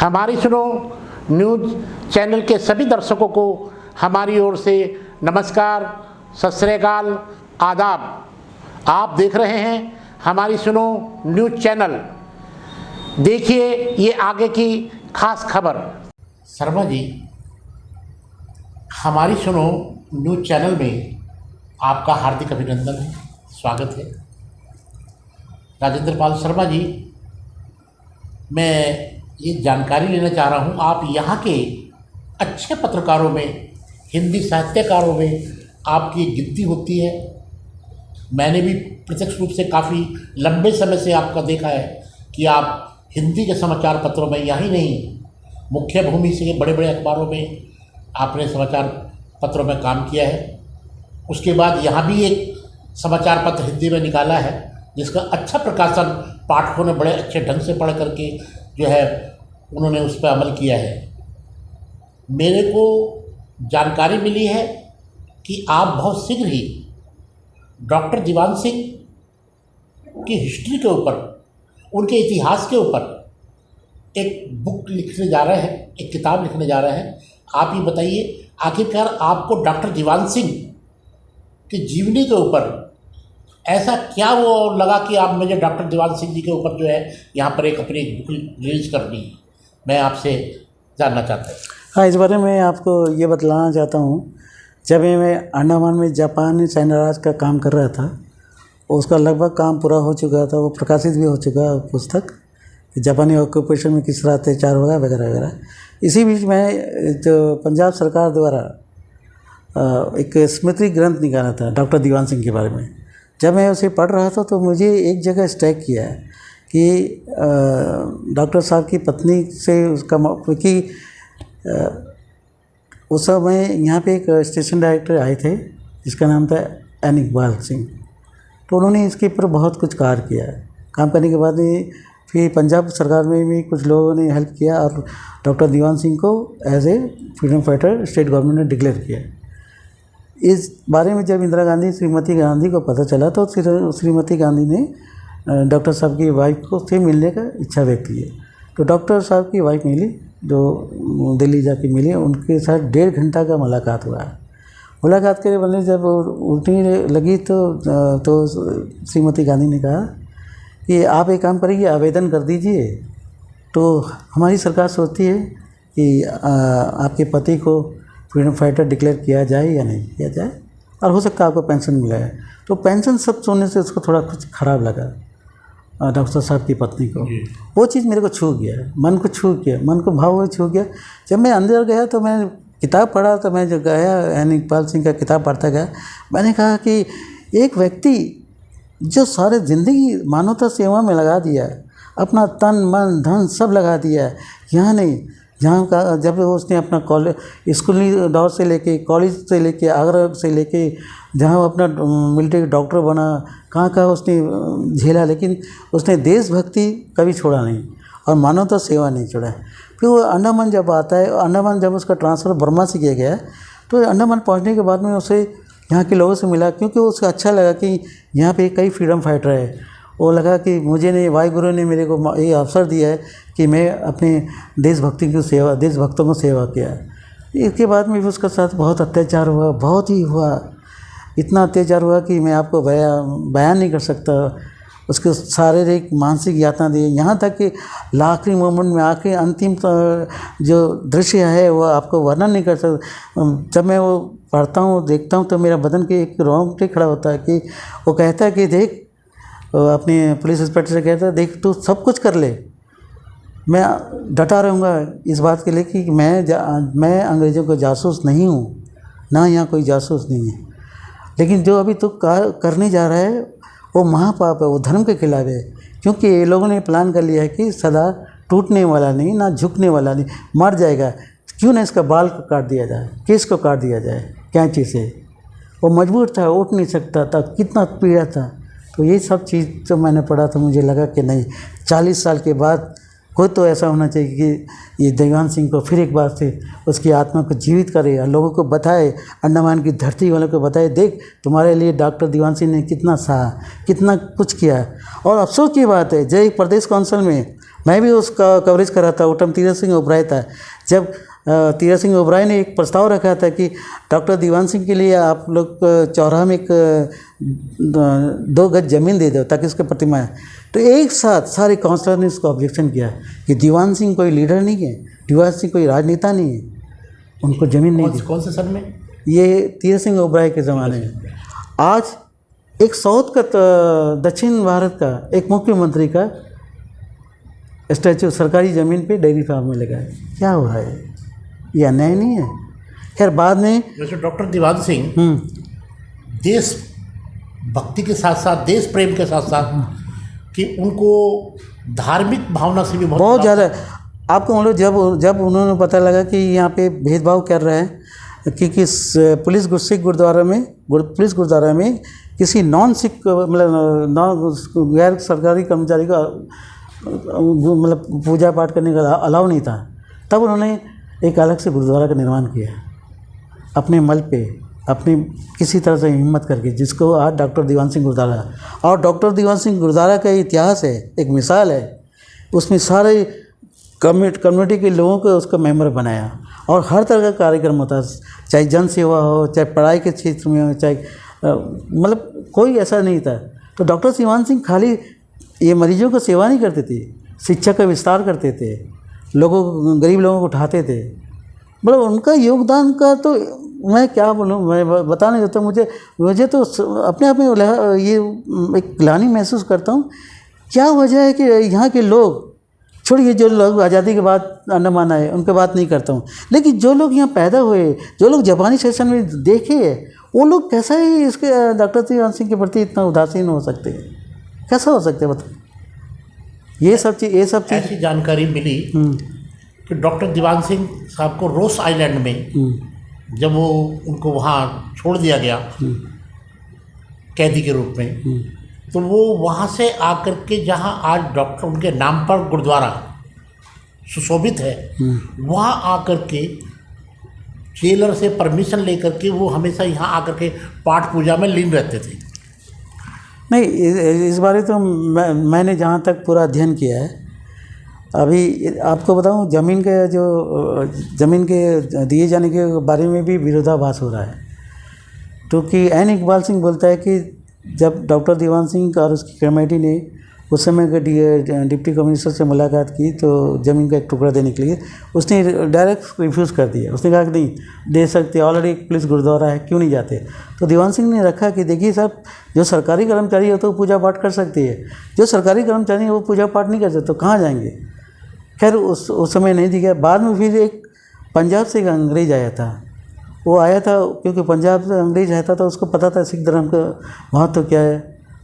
हमारी सुनो news channel के सभी दर्शकों को हमारी ओर से नमस्कार, सत श्री अकाल, आदाब। आप देख रहे हैं हमारी सुनो न्यूज़ चैनल। देखिए ये आगे की खास खबर। शर्मा जी, हमारी सुनो न्यूज़ चैनल में आपका हार्दिक अभिनंदन है, स्वागत है। राजेंद्र पाल शर्मा जी, मैं ये जानकारी लेना चाह रहा हूँ, आप यहाँ के अच्छे पत्रकारों में, हिंदी साहित्यकारों में आपकी गिनती होती है। मैंने भी प्रत्यक्ष रूप से काफ़ी लंबे समय से आपका देखा है कि आप हिंदी के समाचार पत्रों में, यहाँ ही नहीं मुख्य भूमि से बड़े बड़े अखबारों में आपने समाचार पत्रों में काम किया है। उसके बाद यहाँ भी एक समाचार पत्र हिंदी में निकाला है जिसका अच्छा प्रकाशन पाठकों ने बड़े अच्छे ढंग से पढ़ करके जो है उन्होंने उस पर अमल किया है। मेरे को जानकारी मिली है कि आप बहुत शीघ्र ही डॉक्टर दीवान सिंह की हिस्ट्री के ऊपर, उनके इतिहास के ऊपर एक बुक लिखने जा रहे हैं, एक किताब लिखने जा रहे हैं। आप ये बताइए, आखिरकार आपको डॉक्टर दीवान सिंह की जीवनी के ऊपर ऐसा क्या वो लगा कि आप मुझे डॉक्टर दीवान सिंह जी के ऊपर जो है यहाँ पर एक अपनी बुक रिलीज करनी है? मैं आपसे जानना चाहता हूँ। हाँ, इस बारे में आपको ये बतलाना चाहता हूँ। जब मैं अंडमान में जापानी सैन्य राज का काम कर रहा था, उसका लगभग काम पूरा हो चुका था, वो प्रकाशित भी हो चुका है पुस्तक, जापानी ऑक्यूपेशन में किस तरह अत्याचार होगा वगैरह वगैरह। इसी बीच में जो पंजाब सरकार द्वारा एक स्मृति ग्रंथ निकाला था डॉक्टर दीवान सिंह के बारे में। जब मैं उसे पढ़ रहा था तो मुझे एक जगह स्ट्राइक किया कि डॉक्टर साहब की पत्नी से उसका, क्योंकि उस समय यहाँ पे एक स्टेशन डायरेक्टर आए थे जिसका नाम था एन इकबाल सिंह, तो उन्होंने इसके ऊपर बहुत कुछ कार्य किया। काम करने के बाद फिर पंजाब सरकार में भी कुछ लोगों ने हेल्प किया और डॉक्टर दीवान सिंह को as a freedom fighter state government ने डिक्लेयर किया। इस बारे में जब इंदिरा गांधी, श्रीमती गांधी को पता चला तो श्रीमती गांधी ने डॉक्टर साहब की वाइफ को से मिलने का इच्छा व्यक्त की। तो डॉक्टर साहब की वाइफ मिली, जो दिल्ली जाके मिली, उनके साथ 1.5 घंटा का मुलाकात हुआ। मुलाकात के बदले जब उल्टी लगी तो श्रीमती गांधी ने कहा कि आप एक काम करिए, आवेदन कर दीजिए, तो हमारी सरकार सोचती है कि आपके पति को फ्रीडम फाइटर डिक्लेयर किया जाए या नहीं किया जाए, और हो सकता है आपको पेंशन मिला है। तो पेंशन सब सुनने से उसको थोड़ा कुछ खराब लगा डॉक्टर साहब की पत्नी को। वो चीज़ मेरे को छू गया, मन को छू गया, मन को भाव छू गया। जब मैं अंदर गया तो मैं किताब पढ़ा, तो मैं जब गया एन इकबाल सिंह का किताब पढ़ता गया, मैंने कहा कि एक व्यक्ति जो सारे ज़िंदगी मानवता सेवा में लगा दिया, अपना तन मन धन सब लगा दिया, यहाँ नहीं जहाँ का, जब उसने अपना कॉलेज स्कूली दौर से लेके, कॉलेज से लेके, आगरा से लेके, जहाँ वो अपना मिलिट्री डॉक्टर बना, कहाँ कहाँ उसने झेला, लेकिन उसने देशभक्ति कभी छोड़ा नहीं और मानवता सेवा नहीं छोड़ा। फिर वो अंडमान जब आता है, अंडमान जब उसका ट्रांसफ़र बर्मा से किया गया, तो अंडमान पहुँचने के बाद में उसे यहाँ के लोगों से मिला, क्योंकि उसको अच्छा लगा कि यहाँ पे कई फ्रीडम फाइटर है। वो लगा कि मुझे ने, वाहिगुरु ने मेरे को ये अवसर दिया है कि मैं अपने देशभक्ति की सेवा, देशभक्तों को सेवा किया। इसके बाद में भी उसके साथ बहुत अत्याचार हुआ, बहुत ही हुआ, इतना अत्याचार हुआ कि मैं आपको बयान नहीं कर सकता। उसके शारीरिक मानसिक यातना दी, यहाँ तक कि आखिरी मोमेंट में, आखिरी अंतिम जो दृश्य है वो आपको वर्णन नहीं कर सकता। जब मैं वो पढ़ता हूँ, देखता हूँ, तो मेरा बदन के एक रोंगटे खड़ा होता है कि वो कहता है कि देख, अपने पुलिस इंस्पेक्टर से कहता है, देख तू सब कुछ कर ले, मैं डटा रहूँगा इस बात के लिए कि मैं अंग्रेज़ों का जासूस नहीं हूँ, ना यहाँ कोई जासूस नहीं है, लेकिन जो अभी तू करने जा रहा है वो महापाप है, वो धर्म के खिलाफ है। क्योंकि ये लोगों ने प्लान कर लिया है कि सदा टूटने वाला नहीं, ना झुकने वाला नहीं, मर जाएगा, क्यों ना इसका बाल को काट दिया जाए, केस को काट दिया जाए कैंची से। वो मजबूर था, उठ नहीं सकता था, कितना पीड़ा था। तो ये सब चीज़ जो मैंने पढ़ा तो मुझे लगा कि नहीं, 40 साल के बाद कोई तो ऐसा होना चाहिए कि ये दीवान सिंह को फिर एक बार से उसकी आत्मा को जीवित करे और लोगों को बताए, अंडमान की धरती वालों को बताए, देख तुम्हारे लिए डॉक्टर दीवान सिंह ने कितना सहा, कितना कुछ किया। और अफसोस की बात है, जय प्रदेश काउंसिल में मैं भी उसका कवरेज कर रहा था। वो टाइम तीरथ सिंह ओबराय था। जब तीरथ सिंह ओबराय ने एक प्रस्ताव रखा था कि डॉक्टर दीवान सिंह के लिए आप लोग चौराहा में एक 2 गज ज़मीन दे दो ताकि उसकी प्रतिमा है, तो एक साथ सारे काउंसलर ने उसको ऑब्जेक्शन किया कि दीवान सिंह कोई लीडर नहीं है, दीवान सिंह कोई राजनेता नहीं है, उनको ज़मीन नहीं दी। कौन से सन में? ये तीरथ सिंह ओबराय के ज़माने में। आज एक साउथ का दक्षिण भारत का एक मुख्यमंत्री का स्टैचू सरकारी ज़मीन पे डेयरी फार्म में लगा है। क्या हो रहा है? ये अन्याय नहीं है? खैर बाद में वैसे डॉक्टर दीवान सिंह देश भक्ति के साथ साथ देश प्रेम के साथ साथ कि उनको धार्मिक भावना से भी बहुत ज़्यादा। आपको मतलब जब उन्होंने पता लगा कि यहाँ पे भेदभाव कर रहे हैं कि पुलिस गुरुद्वारा में किसी नॉन सिख मतलब गैर सरकारी कर्मचारी का मतलब पूजा पाठ करने का अलाउ नहीं था, तब उन्होंने एक अलग से गुरुद्वारा का निर्माण किया अपने मल पे, अपनी किसी तरह से हिम्मत करके, जिसको आज डॉक्टर दीवान सिंह गुरुद्वारा। और डॉक्टर दीवान सिंह गुरुद्वारा का इतिहास है, एक मिसाल है। उसमें सारे कम्युनिटी के लोगों को उसका मेंबर बनाया और हर तरह का कार्यक्रम होता है, चाहे जन सेवा हो, चाहे पढ़ाई के क्षेत्र में हो, चाहे मतलब कोई ऐसा नहीं था। तो डॉक्टर दीवान सिंह खाली ये मरीजों को सेवा नहीं करते थे, शिक्षा का विस्तार करते थे, गरीब लोगों को उठाते थे। मतलब उनका योगदान का तो मैं क्या बोलूँ, मैं बता नहीं सकता। मुझे तो अपने आप में ये एक ग्लानि महसूस करता हूँ। क्या वजह है कि यहाँ के लोग, छोड़िए जो लोग आज़ादी के बाद अंडमान आए उनकी बात नहीं करता हूँ, लेकिन जो लोग यहाँ पैदा हुए, जो लोग जापानी शासन में देखे, वो लोग कैसा ही इसके डॉक्टर दीवान सिंह के प्रति इतना उदासीन हो सकते हैं? कैसा हो सकते हैं बताओ? ये सब चीज़ ऐसी जानकारी मिली कि डॉक्टर दीवान सिंह साहब को रोस आइलैंड में जब वो उनको वहाँ छोड़ दिया गया कैदी के रूप में, तो वो वहाँ से आकर के जहाँ आज डॉक्टर उनके नाम पर गुरुद्वारा सुशोभित है, वहाँ आकर के जेलर से परमिशन लेकर के वो हमेशा यहाँ आकर के पाठ पूजा में लीन रहते थे। नहीं, इस बारे तो मैंने जहाँ तक पूरा अध्ययन किया है, अभी आपको बताऊँ, ज़मीन के दिए जाने के बारे में भी विरोधाभास हो रहा है। क्योंकि एन इकबाल सिंह बोलता है कि जब डॉक्टर दीवान सिंह और उसकी कमेटी ने उस समय के डिप्टी कमिश्नर से मुलाकात की तो ज़मीन का एक टुकड़ा देने के लिए, उसने डायरेक्ट रिफ्यूज़ कर दिया। उसने कहा कि नहीं दे सकते, ऑलरेडी एक पुलिस गुरुद्वारा है, क्यों नहीं जाते। तो दीवान सिंह ने रखा कि देखिए साहब, जो सरकारी कर्मचारी है तो वो पूजा पाठ कर सकती है, जो सरकारी कर्मचारी है वो पूजा पाठ नहीं कर सकते, तो कहाँ जाएंगे। खैर उस समय नहीं दिया। बाद में फिर एक पंजाब से एक अंग्रेज़ आया था, वो आया था क्योंकि पंजाब से अंग्रेज़ आया था तो उसको पता था सिख धर्म का महत्व क्या है,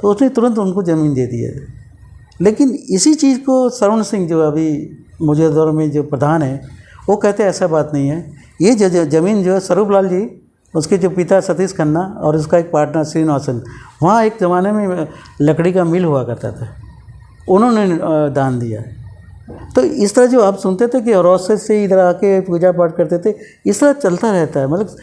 तो उसने तुरंत उनको ज़मीन दे दी है। लेकिन इसी चीज़ को सरवण सिंह जो अभी मौजूदा दौर में जो प्रधान है, वो कहते हैं ऐसा बात नहीं है। ये ज़मीन जो है स्वरूप लाल जी, उसके जो पिता सतीश खन्ना और उसका एक पार्टनर श्रीनिवासन, वहाँ एक ज़माने में लकड़ी का मिल हुआ करता था, उन्होंने दान दिया। तो इस तरह जो आप सुनते थे कि औरत से इधर आके पूजा पाठ करते थे, इस तरह चलता रहता है। मतलब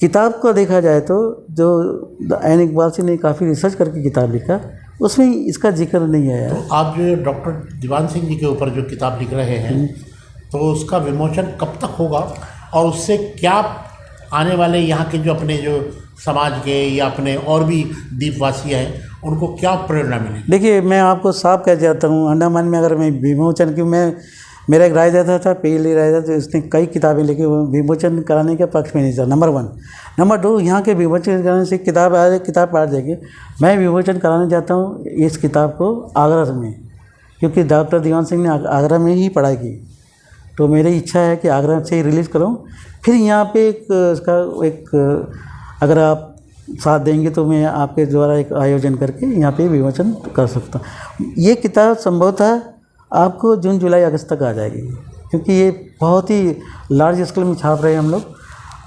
किताब को देखा जाए तो जो एन इकबाल सिंह ने काफ़ी रिसर्च करके किताब लिखा, उसमें इसका जिक्र नहीं आया। तो आप जो डॉक्टर दीवान सिंह जी के ऊपर जो किताब लिख रहे हैं, तो उसका विमोचन कब तक होगा और उससे क्या आने वाले यहाँ के जो अपने जो समाज के या अपने और भी द्वीपवासी हैं उनको क्या प्रेरणा मिलेगी? देखिए, मैं आपको साफ कह जाता हूँ, अंडमान में अगर मैं विमोचन की मेरा एक राजदाता था, पहले राजदाता, तो उसने कई किताबें लिखी, विमोचन कराने के पक्ष में नहीं था, नंबर 1। नंबर 2, यहाँ के विमोचन कराने से किताब पढ़ जाएगी। मैं विमोचन कराना चाहता हूँ इस किताब को आगरा में, क्योंकि डॉक्टर दीवान सिंह ने आगरा में ही पढ़ाई की, तो मेरी इच्छा है कि आगरा से ही रिलीज़ करूँ। फिर यहाँ पे अगर आप साथ देंगे तो मैं आपके द्वारा एक आयोजन करके यहाँ पे विमोचन कर सकता हूँ। ये किताब संभवतः आपको जून जुलाई अगस्त तक आ जाएगी, क्योंकि ये बहुत ही लार्ज स्केल में छाप रहे हैं हम लोग।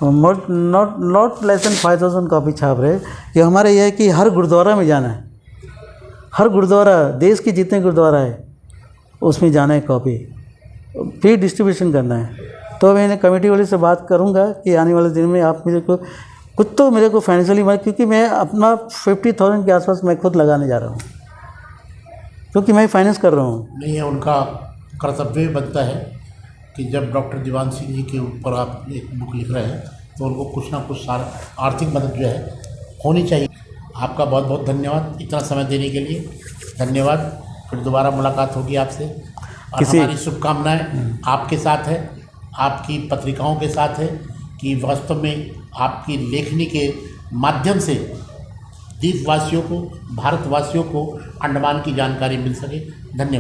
नॉट लेस देन 5000 कॉपी छाप रहे हैं। कि हमारा यह है कि हर गुरुद्वारा में जाना है, हर गुरुद्वारा, देश के जितने गुरुद्वारा है उसमें जाना है, कॉपी फ्री डिस्ट्रीब्यूशन करना है। तो मैंने कमेटी वाले से बात करूँगा कि आने वाले दिन में आप मेरे को फाइनेंशियली मदद, क्योंकि मैं अपना 50,000 के आसपास मैं खुद लगाने जा रहा हूँ, क्योंकि मैं फाइनेंस कर रहा हूँ। नहीं है उनका कर्तव्य बनता है कि जब डॉक्टर दीवान सिंह जी के ऊपर आप एक बुक लिख रहे हैं तो उनको कुछ ना कुछ आर्थिक मदद जो है होनी चाहिए। आपका बहुत बहुत धन्यवाद इतना समय देने के लिए। धन्यवाद। फिर दोबारा मुलाकात होगी आपसे और हमारी शुभकामनाएं आपके साथ है, आपकी पत्रिकाओं के साथ है कि वास्तव में आपकी लेखनी के माध्यम से द्वीपवासियों को, भारतवासियों को अंडमान की जानकारी मिल सके। धन्यवाद।